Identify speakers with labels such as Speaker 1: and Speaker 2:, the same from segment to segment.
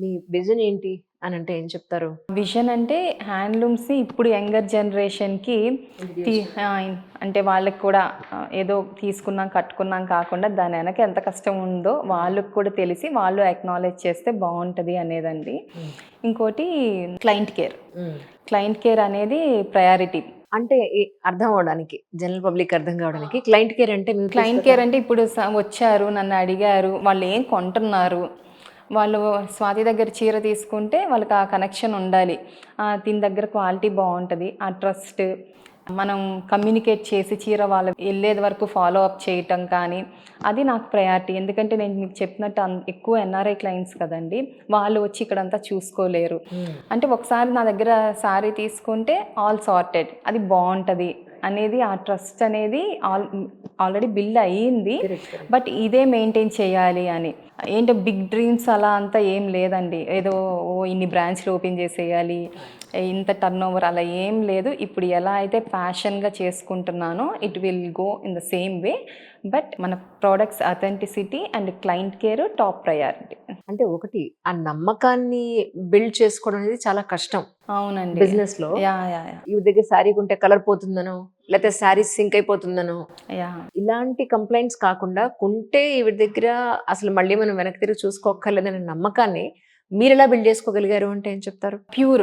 Speaker 1: మీ vision ఏంటి అని అంటే ఏం చెప్తారు?
Speaker 2: విజన్ అంటే హ్యాండ్లూమ్స్‌ని ఇప్పుడు యంగర్ జనరేషన్‌కి తీ అంటే వాళ్ళకి కూడా ఏదో తీసుకున్నాం, కట్టుకున్నాం కాకుండా దాని వెనక ఎంత కష్టం ఉందో వాళ్ళకి కూడా తెలిసి వాళ్ళు అక్నాలెడ్జ్ చేస్తే బావుంటది అనేదండి. ఇంకోటి క్లయింట్ కేర్. క్లయింట్ కేర్ అనేది ప్రయారిటీ.
Speaker 1: అంటే అర్థం అవ్వడానికి జనరల్ పబ్లిక్ అర్థం కావడానికి క్లయింట్ కేర్ అంటే మీరు
Speaker 2: క్లయింట్ కేర్ అంటే ఇప్పుడు వచ్చారు, నన్ను అడిగారు, వాళ్ళు ఏం కొంటున్నారు, వాళ్ళు స్వాతి దగ్గర చీర తీసుకుంటే వాళ్ళకి ఆ కనెక్షన్ ఉండాలి. దీని దగ్గర క్వాలిటీ బాగుంటుంది, ఆ ట్రస్ట్ మనం కమ్యూనికేట్ చేసి చీర వాళ్ళు వెళ్ళేది వరకు ఫాలో అప్ చేయటం కానీ అది నాకు ప్రయారిటీ. ఎందుకంటే నేను మీకు చెప్పినట్టు ఎక్కువ ఎన్ఆర్ఐ క్లయింట్స్ కదండి, వాళ్ళు వచ్చి ఇక్కడంతా చూసుకోలేరు. అంటే ఒకసారి నా దగ్గర శారీ తీసుకుంటే ఆల్ సార్టెడ్, అది బాగుంటుంది అనేది ఆ ట్రస్ట్ అనేది ఆల్రెడీ బిల్డ్ అయ్యింది. బట్ ఇదే మెయింటైన్ చేయాలి అని ఏంటో బిగ్ డ్రీమ్స్ అలా అంతా ఏం లేదండి. ఏదో ఇన్ని బ్రాంచ్లు ఓపెన్ చేసేయాలి, ఇంత టర్న్ ఓవర్ అలా ఏం లేదు. ఇప్పుడు ఎలా అయితే ప్యాషన్గా చేసుకుంటున్నానో it will go in the same way. But మన products authenticity and client care top priority.
Speaker 1: అంటే ఒకటి ఆ నమ్మకాన్ని బిల్డ్ చేసుకోవడం అనేది చాలా కష్టం.
Speaker 2: అవునండి,
Speaker 1: బిజినెస్ లో ఈ దగ్గర శారీ కొంటే కలర్ పోతుందనో, లేకపోతే శారీ సింక్ అయిపోతుందనో, ఇలాంటి కంప్లైంట్స్ కాకుండా కొంటే ఈవిడ దగ్గర అసలు మళ్ళీ మనం వెనక్కి తిరిగి చూసుకోక్కర్లేదనే నమ్మకాన్ని మీరు ఎలా బిల్డ్ చేసుకోగలిగారు అంటే ఏం చెప్తారు?
Speaker 2: ప్యూర్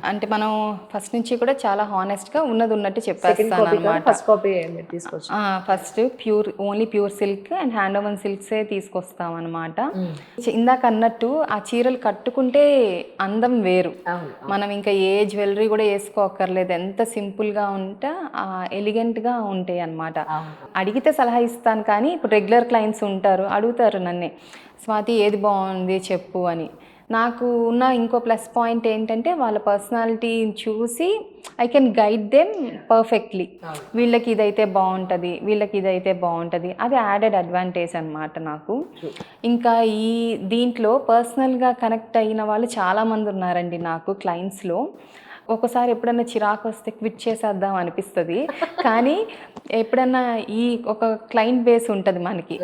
Speaker 2: అంటే మనం ఫస్ట్ నుంచి కూడా చాలా హానెస్ట్గా ఉన్నది ఉన్నట్టు చెప్పేస్తాను అనమాట.
Speaker 1: ఫస్ట్ కాపీ తీసుకొచ్చి
Speaker 2: first pure, only pure silk and hand woven సిల్క్సే తీసుకొస్తాం అనమాట. ఇందాక అన్నట్టు ఆ చీరలు కట్టుకుంటే అందం వేరు. మనం ఇంకా ఏ జ్యువెలరీ కూడా వేసుకోకర్లేదు, ఎంత సింపుల్గా ఉంటే ఎలిగెంట్గా ఉంటాయి అనమాట. అడిగితే సలహా ఇస్తాను, కానీ ఇప్పుడు రెగ్యులర్ క్లయింట్స్ ఉంటారు, అడుగుతారు నన్నే, స్వాతి ఏది బాగుంది చెప్పు అని. నాకు ఉన్న ఇంకో ప్లస్ పాయింట్ ఏంటంటే వాళ్ళ పర్సనాలిటీని చూసి I can guide them perfectly. వీళ్ళకి ఇదైతే బాగుంటుంది, వీళ్ళకి ఇదైతే బాగుంటుంది, అది యాడెడ్ అడ్వాంటేజ్ అనమాట నాకు. ఇంకా దీంట్లో పర్సనల్గా కనెక్ట్ అయిన వాళ్ళు చాలామంది ఉన్నారండి నాకు క్లయింట్స్లో. ఒకసారి ఎప్పుడన్నా చిరాకు వస్తే క్విట్ చేసేద్దాం అనిపిస్తుంది, కానీ ఎప్పుడన్నా ఒక క్లయింట్ బేస్ ఉంటుంది మనకి,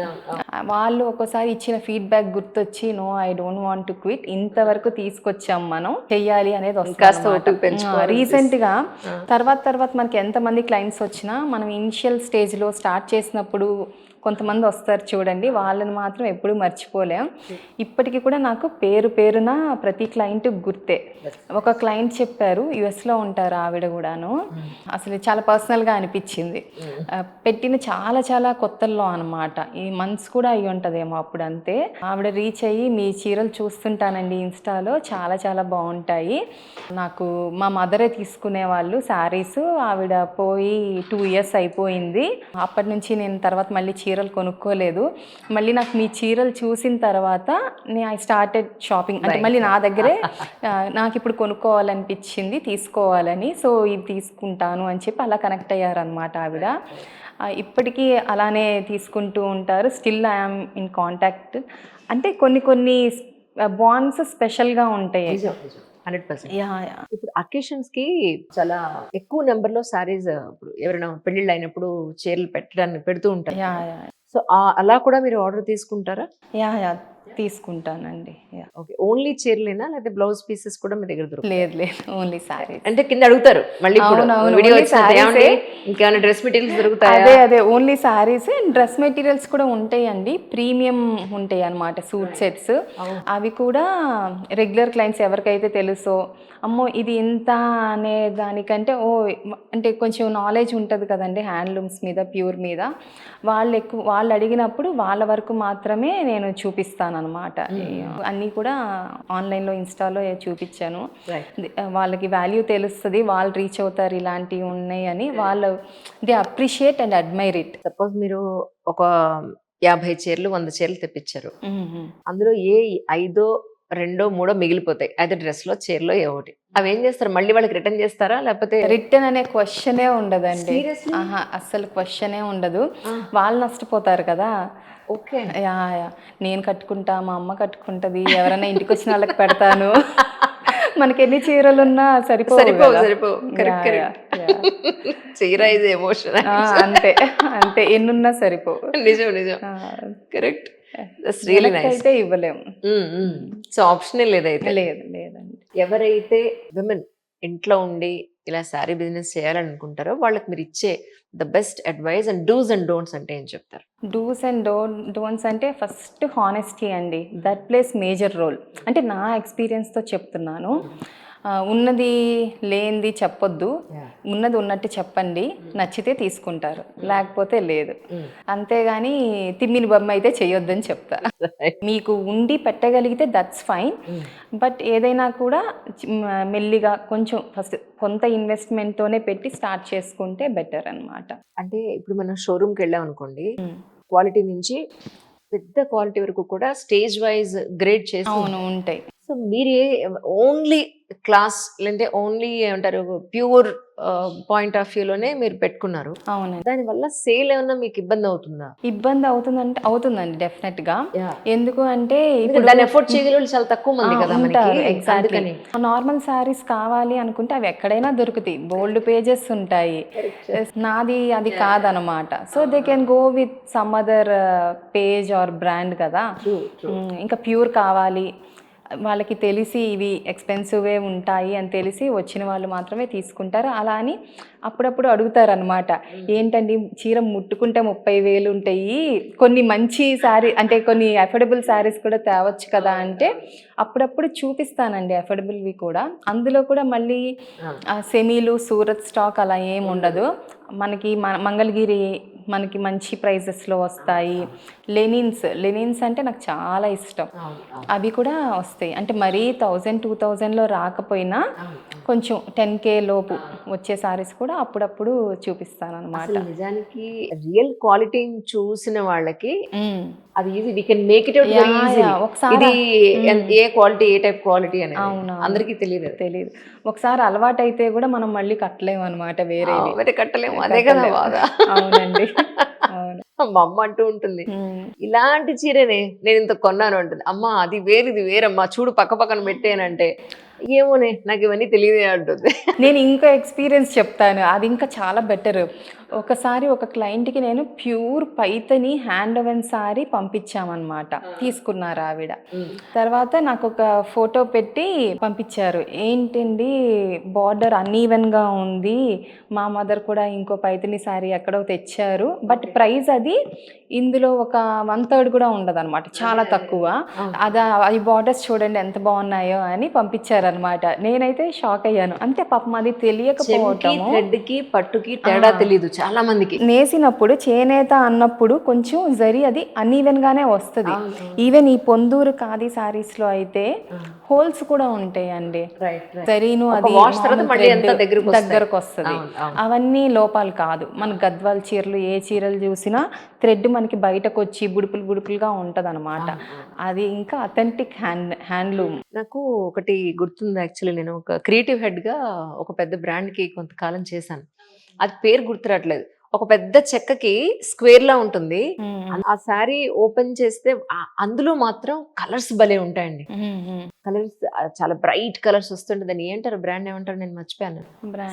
Speaker 2: వాళ్ళు ఒక్కోసారి ఇచ్చిన ఫీడ్బ్యాక్ గుర్తొచ్చి no I don't want to quit, ఇంతవరకు తీసుకొచ్చాం మనం చెయ్యాలి అనేది వస్తుంది. రీసెంట్గా తర్వాత మనకి ఎంతమంది క్లయింట్స్ వచ్చినా మనం ఇనిషియల్ స్టేజ్లో స్టార్ట్ చేసినప్పుడు కొంతమంది వస్తారు చూడండి, వాళ్ళని మాత్రం ఎప్పుడూ మర్చిపోలేం. ఇప్పటికీ కూడా నాకు పేరున ప్రతి క్లయింట్ గుర్తే. ఒక క్లయింట్ చెప్పారు, యుఎస్లో ఉంటారు ఆవిడ కూడాను, అసలు చాలా పర్సనల్గా అనిపించింది. పెట్టిన చాలా కొత్తల్లో అనమాట, ఈ మంత్స్ కూడా అయ్యి ఉంటుందేమో అప్పుడు, అంతే. ఆవిడ రీచ్ అయ్యి, మీ చీరలు చూస్తుంటానండి ఇన్స్టాలో, చాలా బాగుంటాయి, నాకు మా మదరే తీసుకునేవాళ్ళు శారీస్, ఆవిడ పోయి 2 years అయిపోయింది, అప్పటి నుంచి నేను తర్వాత మళ్ళీ చీరలు కొనుక్కోలేదు. మళ్ళీ నాకు మీ చీరలు చూసిన తర్వాత ఐ స్టార్టెడ్ షాపింగ్, అంటే మళ్ళీ నా దగ్గరే నాకు ఇప్పుడు కొనుక్కోవాలనిపించింది, తీసుకోవాలని, సో ఇది తీసుకుంటాను అని చెప్పి అలా కనెక్ట్ అయ్యారనమాట ఆవిడ. ఇప్పటికీ అలానే తీసుకుంటూ ఉంటారు, స్టిల్ ఐఎమ్ ఇన్ కాంటాక్ట్. అంటే కొన్ని బాండ్స్ స్పెషల్గా ఉంటాయి.
Speaker 1: 100%. ఇప్పుడు అకేషన్స్ కి చాలా ఎక్కువ నెంబర్ లో సారీస్, ఇప్పుడు ఎవరైనా పెళ్లిళ్ళు అయినప్పుడు చీరలు పెట్టడానికి పెడుతూ ఉంటారు. సో అలా కూడా మీరు ఆర్డర్ తీసుకుంటారా?
Speaker 2: తీసుకుంటానండి.
Speaker 1: ఓకే, ఓన్లీ చీరలేనా లేకపోతే బ్లౌజ్ పీసెస్ కూడా మీ దగ్గర దొరుకుతాయి?
Speaker 2: లేదు, ఓన్లీ సారీ.
Speaker 1: అంటే కింద అడుగుతారు మళ్ళీ ఇంకేమైనా డ్రెస్ మెటీరియల్స్ దొరుకుతాయి?
Speaker 2: అదే only saris and dress materials కూడా ఉంటాయండి, ప్రీమియం ఉంటాయి అన్నమాట, సూట్ సెట్స్. అవి కూడా రెగ్యులర్ క్లయింట్స్ ఎవరికైతే తెలుసో, అమ్మో ఇది ఎంత అనే దానికంటే అంటే కొంచెం నాలెడ్జ్ ఉంటుంది కదండి హ్యాండ్లూమ్స్ మీద, ప్యూర్ మీద, వాళ్ళు అడిగినప్పుడు వాళ్ళ వరకు మాత్రమే నేను చూపిస్తాను అనమాట. అన్నీ కూడా ఆన్లైన్లో ఇన్స్టాలో చూపించాను, వాళ్ళకి వాల్యూ తెలుస్తుంది, వాళ్ళు రీచ్ అవుతారు ఇలాంటివి ఉన్నాయి అని, వాళ్ళు they appreciate and admire it.
Speaker 1: Suppose మీరు ఒక 50 చీరలు 100 చీరలు తెప్పించారు, అందులో ఏ 5, 2, 3 మిగిలిపోతాయి, అయితే డ్రెస్లో చీరలో ఏ ఒకటి, అవి ఏం చేస్తారు? మళ్ళీ వాళ్ళకి రిటర్న్ చేస్తారా? లేకపోతే
Speaker 2: రిటర్న్ అనే క్వశ్చనే ఉండదండి, అస్సలు క్వశ్చనే ఉండదు, వాళ్ళు నష్టపోతారు కదా.
Speaker 1: ఓకే,
Speaker 2: నేను కట్టుకుంటా, మా అమ్మ కట్టుకుంటుంది, ఎవరైనా ఇంటికి వచ్చిన వాళ్ళకి పెడతాను, మనకి ఎన్ని చీరలున్నా సరిపోవు.
Speaker 1: చీర ఇస్ ఎమోషన్,
Speaker 2: అంతే ఎన్నున్నా సరిపోవు.
Speaker 1: నిజం కరెక్ట్. That's really nice.
Speaker 2: అయితే ఇవ్వలేము.
Speaker 1: సో ఆప్షనే లేదైతే.
Speaker 2: లేదండి.
Speaker 1: ఎవరైతే విమెన్ ఇంట్లో ఉండి ఇలా శారీ బిజినెస్ చేయాలనుకుంటారో వాళ్ళకి మీరు ఇచ్చే the best advice and dos and don'ts అంటే ఏం చెప్తారు?
Speaker 2: డూస్ అండ్ డోంట్స్ అంటే ఫస్ట్ హానెస్టీ అండి. That plays major role. అంటే నా ఎక్స్పీరియన్స్తో చెప్తున్నాను. ఉన్నది లేనిది చెప్పొద్దు, ఉన్నది ఉన్నట్టు చెప్పండి, నచ్చితే తీసుకుంటారు, లేకపోతే లేదు. అంతేగాని తిమ్మిని బొమ్మ అయితే చెయ్యొద్దని చెప్తా. మీకు ఉండి పెట్టగలిగితే దట్స్ ఫైన్, బట్ ఏదైనా కూడా మెల్లిగా కొంచెం ఫస్ట్ కొంత ఇన్వెస్ట్మెంట్తోనే పెట్టి స్టార్ట్ చేసుకుంటే బెటర్ అన్నమాట.
Speaker 1: అంటే ఇప్పుడు మనం షోరూమ్కి వెళ్ళాం అనుకోండి, క్వాలిటీ నుంచి పెద్ద క్వాలిటీ వరకు కూడా స్టేజ్ వైజ్ గ్రేడ్ చేసి
Speaker 2: అవును ఉంటాయి.
Speaker 1: సో మీరు ఓన్లీ క్లాస్ లేదంటే ఓన్లీ ఏమంటారు ప్యూర్ పాయింట్ ఆఫ్ వ్యూలోనే మీరు పెట్టుకున్నారు.
Speaker 2: అవునండి.
Speaker 1: దానివల్ల సేల్ ఏమన్నా మీకు ఇబ్బంది అవుతుందా?
Speaker 2: ఇబ్బంది అవుతుందండి డెఫినెట్ గా. ఎందుకు అంటే ఇప్పుడు
Speaker 1: దాన్ని ఎఫోర్డ్ చేయగల చాలా తక్కువ మంది కదా మనకి.
Speaker 2: ఎగ్జాక్ట్లీ. నార్మల్ శారీస్ కావాలి అనుకుంటే అవి ఎక్కడైనా దొరుకుతాయి, బోల్డ్ పేజెస్ ఉంటాయి. నాది అది కాదనమాట. So they can go with some other page or brand కదా. ఇంకా ప్యూర్ కావాలి, వాళ్ళకి తెలిసి ఇవి ఎక్స్పెన్సివే ఉంటాయి అని తెలిసి వచ్చిన వాళ్ళు మాత్రమే తీసుకుంటారు. అలా అని అప్పుడప్పుడు అడుగుతారు అనమాట, ఏంటండి చీర ముట్టుకుంటే 30,000 ఉంటాయి, కొన్ని మంచి శారీ అంటే కొన్ని అఫోర్డబుల్ శారీస్ కూడా తేవచ్చు కదా అంటే అప్పుడప్పుడు చూపిస్తానండి అఫోర్డబుల్వి కూడా. అందులో కూడా మళ్ళీ సెమీలు సూరత్ స్టాక్ అలా ఏమి ఉండదు. మనకి మంగళగిరి మనకి మంచి ప్రైజెస్లో వస్తాయి. లెనిన్స్ అంటే నాకు చాలా ఇష్టం, అవి కూడా వస్తాయి. అంటే మరీ 1000-2000లో రాకపోయినా కొంచెం 10K లోపు వచ్చే సారీస్ కూడా అప్పుడప్పుడు చూపిస్తాను అనమాట.
Speaker 1: నిజానికి రియల్ క్వాలిటీని చూసిన వాళ్ళకి అది easy, we can make it out very easy. ఇది ఏ క్వాలిటీ, ఏ టైప్ క్వాలిటీ అనేది అందరికీ తెలియదు.
Speaker 2: ఒకసారి అలవాటు అయితే కూడా మనం మళ్ళీ కట్టలేము అనమాట, వేరే
Speaker 1: కట్టలేము. అదే కదా బాధ.
Speaker 2: అవునండి.
Speaker 1: మా అమ్మ అంటూ ఉంటుంది, ఇలాంటి చీరనే నేను ఇంత కొన్నాను అంటుంది. అమ్మ అది వేరు ఇది వేరమ్మా, చూడు పక్క పక్కన పెట్టేనంటే ఏమోనే నాకు ఇవన్నీ తెలియదే అంటుంది.
Speaker 2: నేను ఇంకా ఎక్స్పీరియన్స్ చెప్తాను, అది ఇంకా చాలా బెటర్. ఒకసారి ఒక క్లయింట్కి నేను pure Paithani hand woven sari పంపించామన్నమాట, తీసుకున్నారు ఆవిడ. తర్వాత నాకు ఒక ఫోటో పెట్టి పంపించారు, ఏంటండి బార్డర్ అన్ఈవెన్గా ఉంది, మా మదర్ కూడా ఇంకో పైతని సారీ ఎక్కడో తెచ్చారు, బట్ ప్రైస్ అది ఇందులో ఒక 1/3 కూడా ఉండదు అనమాట, చాలా తక్కువ. అది బార్డర్స్ చూడండి ఎంత బాగున్నాయో అని పంపించారనమాట. నేనైతే షాక్ అయ్యాను. అంతే పాపం అది తెలియకపోవటము,
Speaker 1: థ్రెడ్కి పట్టుకి తేడా తెలియదు చాలా మందికి.
Speaker 2: నేసినప్పుడు చేనేత అన్నప్పుడు కొంచెం జరి అది అన్ఈవెన్ గానే వస్తుంది. ఈవెన్ ఈ పొందూరు ఖాదీ సారీస్ లో అయితే హోల్స్ కూడా ఉంటాయండి. జరీను అది దగ్గరకు వస్తుంది. అవన్నీ లోపాలు కాదు. మన గద్వాల్ చీరలు ఏ చీరలు చూసినా థ్రెడ్ మనకి బయటకు వచ్చి బుడుపులుగా ఉంటది అనమాట. అది ఇంకా అథెంటిక్ హ్యాండ్లూమ్.
Speaker 1: నాకు ఒకటి గుర్తుంది, యాక్చువల్లీ నేను ఒక క్రియేటివ్ హెడ్ గా ఒక పెద్ద బ్రాండ్ కి కొంతకాలం చేశాను. అది పేరు గుర్తురాట్లేదు. ఒక పెద్ద చెక్కకి స్క్వేర్ లా ఉంటుంది. ఆ శారీ ఓపెన్ చేస్తే అందులో మాత్రం కలర్స్ భలే ఉంటాయండి. కలర్స్ చాలా బ్రైట్ కలర్స్ వస్తుంటే దాన్ని ఏంటారు, బ్రాండ్ ఏమంటారు నేను మర్చిపోయాను.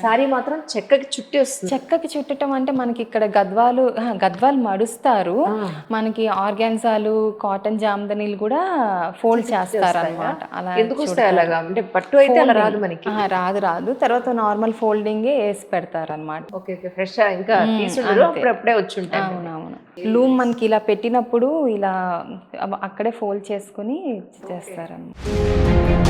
Speaker 1: శారీ మాత్రం చెక్కకి చుట్టి వస్తుంది.
Speaker 2: చెక్కకి చుట్టడం అంటే మనకి ఇక్కడ గద్వాలు మడుస్తారు, మనకి ఆర్గాన్జాలు కాటన్ జామ్దనీలు కూడా ఫోల్డ్ చేస్తారు అనమాట. అలా
Speaker 1: ఎందుకు వస్తాయి అలాగా? అంటే పట్టు అయితే అలా రాదు మనకి.
Speaker 2: రాదు. తర్వాత నార్మల్ ఫోల్డింగ్ వేసి పెడతారు అనమాట.
Speaker 1: ఓకే, ఫ్రెష్ ఇంకా అప్పుడే వచ్చి ఉంటాయి.
Speaker 2: అవునవును. లూమ్ మనకి ఇలా పెట్టినప్పుడు ఇలా అక్కడే ఫోల్డ్ చేసుకుని చేస్తారన్నమాట.